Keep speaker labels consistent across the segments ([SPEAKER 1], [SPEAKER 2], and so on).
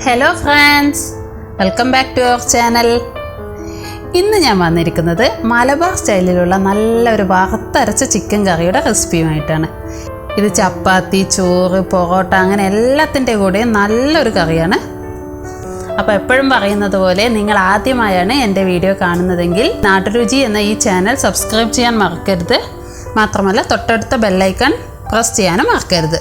[SPEAKER 1] Hello friends, welcome back to our channel. ഇന്ന് ഞാൻ വന്നിരിക്കുന്നത് മലബാർ സ്റ്റൈലിലുള്ള നല്ലൊരു വറുത്തരച്ച ചിക്കൻ കറിയുടെ റെസിപ്പിയുമായിട്ടാണ്. ഇത് ചപ്പാത്തി, ചോറ്, പൊറോട്ട അങ്ങനെ എല്ലാത്തിൻ്റെ കൂടെയും നല്ലൊരു കറിയാണ്. അപ്പോൾ എപ്പോഴും പറയുന്നത് പോലെ നിങ്ങൾ ആദ്യമായാണ് എൻ്റെ വീഡിയോ കാണുന്നതെങ്കിൽ നാട്ടുരുചി എന്ന ഈ ചാനൽ സബ്സ്ക്രൈബ് ചെയ്യാൻ മറക്കരുത്. മാത്രമല്ല തൊട്ടടുത്ത ബെല്ലൈക്കൺ പ്രസ് ചെയ്യാനും മറക്കരുത്.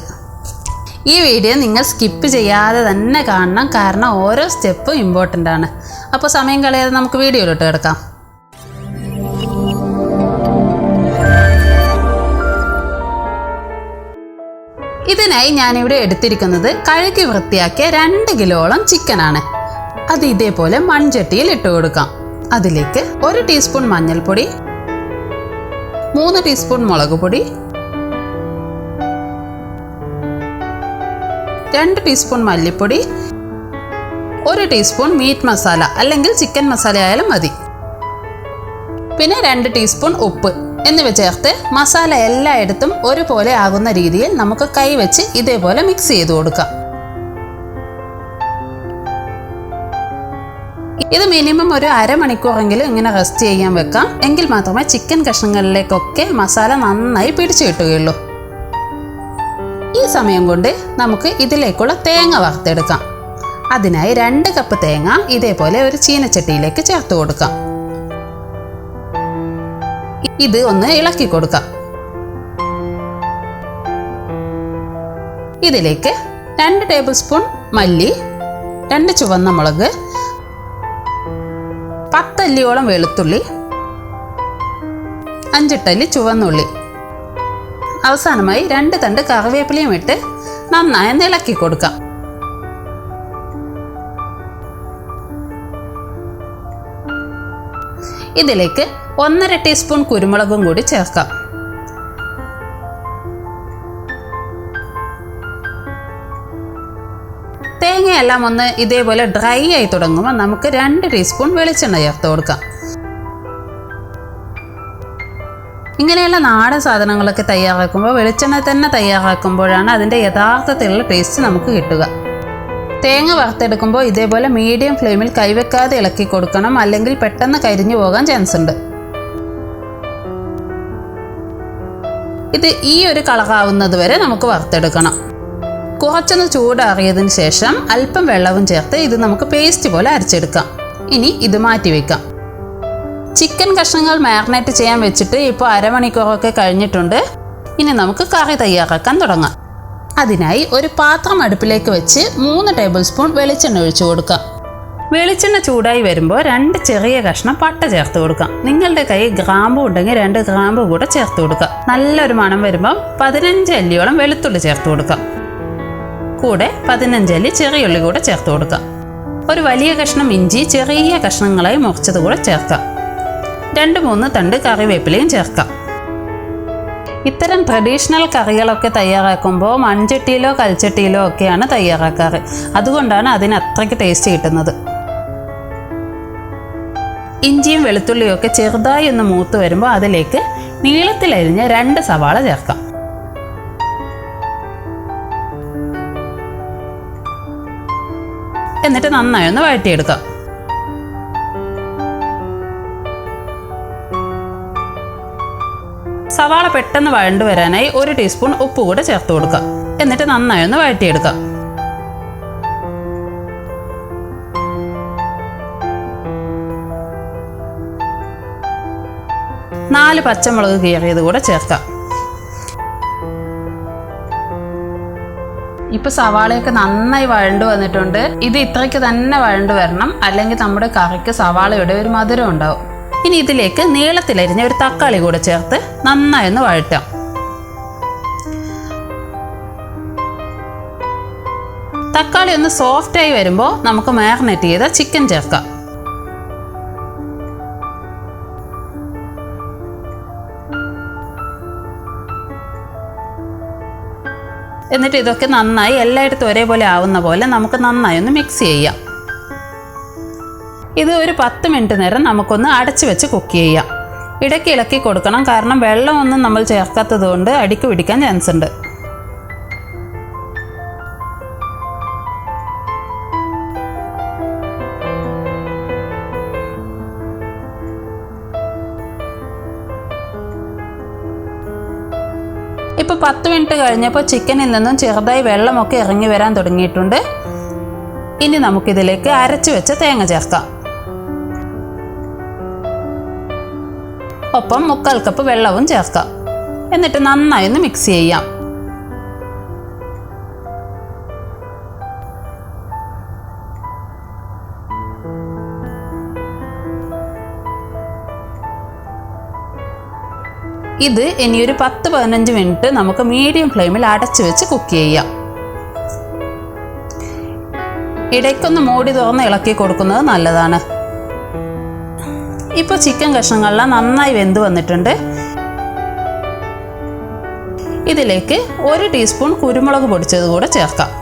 [SPEAKER 1] ഈ വീഡിയോ നിങ്ങൾ സ്കിപ്പ് ചെയ്യാതെ തന്നെ കാണണം, കാരണം ഓരോ സ്റ്റെപ്പും ഇമ്പോർട്ടൻ്റ് ആണ്. അപ്പോൾ സമയം കളയാതെ നമുക്ക് വീഡിയോയിലോട്ട് കിടക്കാം. ഇതിനായി ഞാനിവിടെ എടുത്തിരിക്കുന്നത് കഴുകി വൃത്തിയാക്കിയ 2 കിലോളം ചിക്കനാണ്. അത് ഇതേപോലെ മൺചട്ടിയിൽ ഇട്ട് കൊടുക്കാം. അതിലേക്ക് 1 ടീസ്പൂൺ മഞ്ഞൾപ്പൊടി, 3 ടീസ്പൂൺ മുളക് പൊടി, 2 ടീസ്പൂൺ മല്ലിപ്പൊടി, 1 ടീസ്പൂൺ മീറ്റ് മസാല അല്ലെങ്കിൽ ചിക്കൻ മസാല ആയാലും മതി, പിന്നെ 2 ടീസ്പൂൺ ഉപ്പ് എന്നിവ ചേർത്ത് മസാല എല്ലായിടത്തും ഒരുപോലെ ആകുന്ന രീതിയിൽ നമുക്ക് കൈവച്ച് ഇതേപോലെ മിക്സ് ചെയ്ത് കൊടുക്കാം. ഇത് മിനിമം ഒരു അരമണിക്കൂറെങ്കിലും ഇങ്ങനെ റെസ്റ്റ് ചെയ്യാൻ വെക്കാം. എങ്കിൽ മാത്രമേ ചിക്കൻ കഷ്ണങ്ങളിലേക്കൊക്കെ മസാല നന്നായി പിടിച്ചു കിട്ടുകയുള്ളൂ. ഈ സമയം കൊണ്ട് നമുക്ക് ഇതിലേക്കുള്ള തേങ്ങ വറുത്തെടുക്കാം. അതിനായി 2 കപ്പ് തേങ്ങ ഇതേപോലെ ഒരു ചീനച്ചട്ടിയിലേക്ക് ചേർത്ത് കൊടുക്കാം. ഇത് ഒന്ന് ഇളക്കി കൊടുക്കാം. ഇതിലേക്ക് 2 ടേബിൾ സ്പൂൺ മല്ലി, 2 ചുവന്ന മുളക്, 10 അല്ലിയോളം വെളുത്തുള്ളി, 5 അല്ലി ചുവന്നുള്ളി, അവസാനമായി 2 തണ്ട് കറിവേപ്പിലയും ഇട്ട് നന്നായി ഇളക്കി കൊടുക്കാം. ഇതിലേക്ക് 1.5 ടീസ്പൂൺ കുരുമുളകും കൂടി ചേർക്കാം. തേങ്ങയെല്ലാം ഒന്ന് ഇതേപോലെ ഡ്രൈ ആയി തുടങ്ങുമ്പോൾ നമുക്ക് 2 ടീസ്പൂൺ വെളിച്ചെണ്ണ ചേർത്ത് കൊടുക്കാം. ഇങ്ങനെയുള്ള നാടൻ സാധനങ്ങളൊക്കെ തയ്യാറാക്കുമ്പോൾ വെളിച്ചെണ്ണ തന്നെ തയ്യാറാക്കുമ്പോഴാണ് അതിൻ്റെ യഥാർത്ഥത്തിലുള്ള ടേസ്റ്റ് നമുക്ക് കിട്ടുക. തേങ്ങ വറുത്തെടുക്കുമ്പോൾ ഇതേപോലെ മീഡിയം ഫ്ലെയിമിൽ കൈവെക്കാതെ ഇളക്കി കൊടുക്കണം, അല്ലെങ്കിൽ പെട്ടെന്ന് കരിഞ്ഞു പോകാൻ ചാൻസ് ഉണ്ട്. ഇത് ഈ ഒരു കളറാവുന്നത് വരെ നമുക്ക് വറുത്തെടുക്കണം. കുറച്ചൊന്ന് ചൂടാറിയതിന് ശേഷം അല്പം വെള്ളവും ചേർത്ത് ഇത് നമുക്ക് പേസ്റ്റ് പോലെ അരച്ചെടുക്കാം. ഇനി ഇത് മാറ്റി വെക്കാം. ചിക്കൻ കഷ്ണങ്ങൾ മാരിനേറ്റ് ചെയ്യാൻ വെച്ചിട്ട് ഇപ്പോൾ അരമണിക്കൂറൊക്കെ കഴിഞ്ഞിട്ടുണ്ട്. ഇനി നമുക്ക് കറി തയ്യാറാക്കാൻ തുടങ്ങാം. അതിനായി ഒരു പാത്രം അടുപ്പിലേക്ക് വെച്ച് 3 ടേബിൾ സ്പൂൺ വെളിച്ചെണ്ണ ഒഴിച്ചു കൊടുക്കാം. വെളിച്ചെണ്ണ ചൂടായി വരുമ്പോൾ 2 ചെറിയ കഷ്ണം പട്ട ചേർത്ത് കൊടുക്കാം. നിങ്ങളുടെ കയ്യിൽ ഗ്രാമ്പു ഉണ്ടെങ്കിൽ 2 ഗ്രാമ്പു കൂടെ ചേർത്ത് കൊടുക്കാം. നല്ലൊരു മണം വരുമ്പോൾ 15 അല്ലിയോളം വെളുത്തുള്ളി ചേർത്ത് കൊടുക്കാം. കൂടെ 15 അല്ലി ചെറിയുള്ളി കൂടെ ചേർത്ത് കൊടുക്കാം. ഒരു വലിയ കഷ്ണം ഇഞ്ചി ചെറിയ കഷ്ണങ്ങളായി മുറിച്ചത് കൂടെ ചേർക്കാം. 2-3 തണ്ട് കറിവേപ്പിലയും ചേർക്കാം. ഇത്തരം ട്രഡീഷണൽ കറികളൊക്കെ തയ്യാറാക്കുമ്പോൾ മൺചട്ടിയിലോ കൽച്ചട്ടിയിലോ ഒക്കെയാണ് തയ്യാറാക്കാറ്. അതുകൊണ്ടാണ് അതിന് അത്രയ്ക്ക് ടേസ്റ്റ് കിട്ടുന്നത്. ഇഞ്ചിയും വെളുത്തുള്ളിയും ഒക്കെ ചെറുതായി ഒന്ന് മൂത്ത് വരുമ്പോൾ അതിലേക്ക് നീളത്തിലരിഞ്ഞ 2 സവാള ചേർക്കാം. എന്നിട്ട് നന്നായി ഒന്ന് വഴറ്റിയെടുക്കാം. സവാള പെട്ടെന്ന് വഴണ്ടു വരാനായി 1 ടീസ്പൂൺ ഉപ്പ് കൂടെ ചേർത്ത് കൊടുക്കാം. എന്നിട്ട് നന്നായി ഒന്ന് വഴറ്റിയെടുക്കാം. 4 പച്ചമുളക് കീറിയത് കൂടെ ചേർക്കാം. ഇപ്പൊ സവാളയൊക്കെ നന്നായി വഴണ്ടു വന്നിട്ടുണ്ട്. ഇത് ഇത്രയ്ക്ക് തന്നെ വഴണ്ടു വരണം, അല്ലെങ്കിൽ നമ്മുടെ കറിക്ക് സവാളയുടെ ഒരു മധുരം ഉണ്ടാവും. ഇനി ഇതിലേക്ക് നീളത്തിലരിഞ്ഞ ഒരു തക്കാളി കൂടെ ചേർത്ത് നന്നായി ഒന്ന് വഴറ്റാം. തക്കാളി ഒന്ന് സോഫ്റ്റായി വരുമ്പോൾ നമുക്ക് മാരിനേറ്റ് ചെയ്ത ചിക്കൻ ചേർക്കാം. എന്നിട്ട് ഇതൊക്കെ നന്നായി എല്ലായിടത്തും ഒരേപോലെ ആവുന്ന പോലെ നമുക്ക് നന്നായി ഒന്ന് മിക്സ് ചെയ്യാം. ഇത് ഒരു 10 മിനിറ്റ് നേരം നമുക്കൊന്ന് അടച്ചു വെച്ച് കുക്ക് ചെയ്യാം. ഇടയ്ക്ക് ഇളക്കി കൊടുക്കണം, കാരണം വെള്ളമൊന്നും നമ്മൾ ചേർക്കാത്തത് കൊണ്ട് അടിക്ക് പിടിക്കാൻ ചാൻസ് ഉണ്ട്. ഇപ്പോൾ 10 മിനിറ്റ് കഴിഞ്ഞപ്പോൾ ചിക്കനിൽ നിന്നും ചെറുതായി വെള്ളമൊക്കെ ഇറങ്ങി വരാൻ തുടങ്ങിയിട്ടുണ്ട്. ഇനി നമുക്കിതിലേക്ക് അരച്ചു വെച്ച തേങ്ങ ചേർക്കാം. ഒപ്പം 1/4 കപ്പ് വെള്ളവും ചേർക്കാം. എന്നിട്ട് നന്നായി ഒന്ന് മിക്സ് ചെയ്യാം. ഇത് ഇനിയൊരു 10-15 മിനിറ്റ് നമുക്ക് മീഡിയം ഫ്ലെയിമിൽ അടച്ചു വെച്ച് കുക്ക് ചെയ്യാം. ഇടയ്ക്കൊന്ന് മൂടി തുറന്ന് ഇളക്കി കൊടുക്കുന്നത് നല്ലതാണ്. ഇപ്പോൾ ചിക്കൻ കഷ്ണങ്ങളെല്ലാം നന്നായി വെന്ത് വന്നിട്ടുണ്ട്. ഇതിലേക്ക് 1 ടീസ്പൂൺ കുരുമുളക് പൊടിച്ചത് കൂടെ ചേർക്കാം.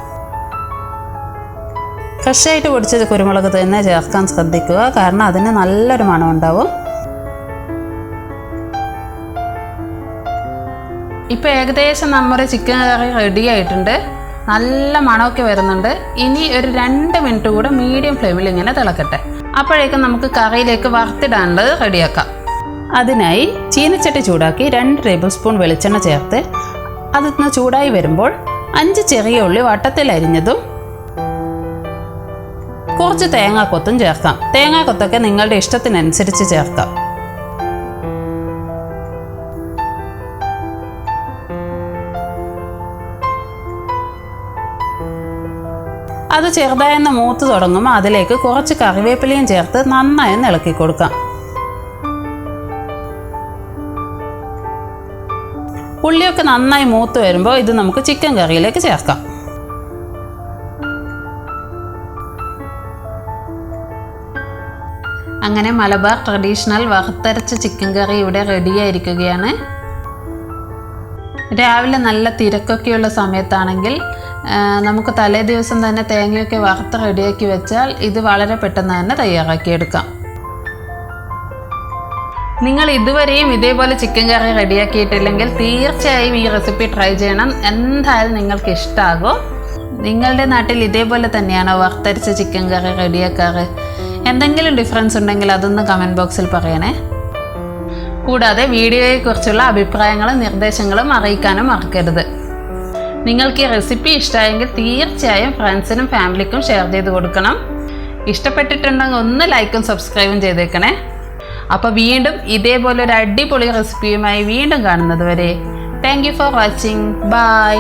[SPEAKER 1] ഫ്രഷായിട്ട് പൊടിച്ചത് കുരുമുളക് തന്നെ ചേർക്കാൻ ശ്രദ്ധിക്കുക, കാരണം അതിന് നല്ലൊരു മണം ഉണ്ടാവും. ഇപ്പോൾ ഏകദേശം നമ്മുടെ ചിക്കൻ കറി റെഡി ആയിട്ടുണ്ട്. നല്ല മണമൊക്കെ വരുന്നുണ്ട്. ഇനി ഒരു 2 മിനിറ്റ് കൂടെ മീഡിയം ഫ്ലെയിമിൽ ഇങ്ങനെ തിളക്കട്ടെ. അപ്പോഴേക്കും നമുക്ക് കറിയിലേക്ക് വറുത്തിടാനുള്ളത് റെഡിയാക്കാം. അതിനായി ചീനച്ചട്ടി ചൂടാക്കി 2 ടേബിൾ സ്പൂൺ വെളിച്ചെണ്ണ ചേർത്ത് അതൊന്ന് ചൂടായി വരുമ്പോൾ 5 ചെറിയ ഉള്ളി വട്ടത്തിൽ അരിഞ്ഞതും കുറച്ച് തേങ്ങാക്കൊത്തും ചേർക്കാം. തേങ്ങാക്കൊത്തൊക്കെ നിങ്ങളുടെ ഇഷ്ടത്തിനനുസരിച്ച് ചേർക്കാം. അത് ചെറുതായെന്ന് മൂത്ത് തുടങ്ങുമ്പോൾ അതിലേക്ക് കുറച്ച് കറിവേപ്പിലയും ചേർത്ത് നന്നായി ഒന്ന് ഇളക്കി കൊടുക്കാം. ഉള്ളിയൊക്കെ നന്നായി മൂത്ത് വരുമ്പോൾ ഇത് നമുക്ക് ചിക്കൻ കറിയിലേക്ക് ചേർക്കാം. അങ്ങനെ മലബാർ ട്രഡീഷണൽ വറുത്തരച്ച ചിക്കൻ കറി ഇവിടെ റെഡിയായിരിക്കുകയാണ്. രാവിലെ നല്ല തിരക്കൊക്കെയുള്ള സമയത്താണെങ്കിൽ നമുക്ക് തലേ ദിവസം തന്നെ തേങ്ങയൊക്കെ വറുത്ത് റെഡിയാക്കി വെച്ചാൽ ഇത് വളരെ പെട്ടെന്ന് തന്നെ തയ്യാറാക്കിയെടുക്കാം. നിങ്ങൾ ഇതുവരെയും ഇതേപോലെ ചിക്കൻ കറി റെഡിയാക്കിയിട്ടില്ലെങ്കിൽ തീർച്ചയായും ഈ റെസിപ്പി ട്രൈ ചെയ്യണം. എന്തായാലും നിങ്ങൾക്ക് ഇഷ്ടമാകും. നിങ്ങളുടെ നാട്ടിൽ ഇതേപോലെ തന്നെയാണോ വറുത്തരച്ച ചിക്കൻ കറി റെഡിയാക്കാറ്? എന്തെങ്കിലും ഡിഫറൻസ് ഉണ്ടെങ്കിൽ അതൊന്ന് കമൻറ്റ് ബോക്സിൽ പറയണേ. കൂടാതെ വീഡിയോയെക്കുറിച്ചുള്ള അഭിപ്രായങ്ങളും നിർദ്ദേശങ്ങളും അറിയിക്കാനും മറക്കരുത്. നിങ്ങൾക്ക് ഈ റെസിപ്പി ഇഷ്ടമായെങ്കിൽ തീർച്ചയായും ഫ്രണ്ട്സിനും ഫാമിലിക്കും ഷെയർ ചെയ്ത് കൊടുക്കണം. ഇഷ്ടപ്പെട്ടിട്ടുണ്ടെങ്കിൽ ഒന്ന് ലൈക്കും സബ്സ്ക്രൈബും ചെയ്തേക്കണേ. അപ്പോൾ വീണ്ടും ഇതേപോലെ ഒരു അടിപൊളി റെസിപ്പിയുമായി വീണ്ടും കാണുന്നത് വരെ thank you for watching. By.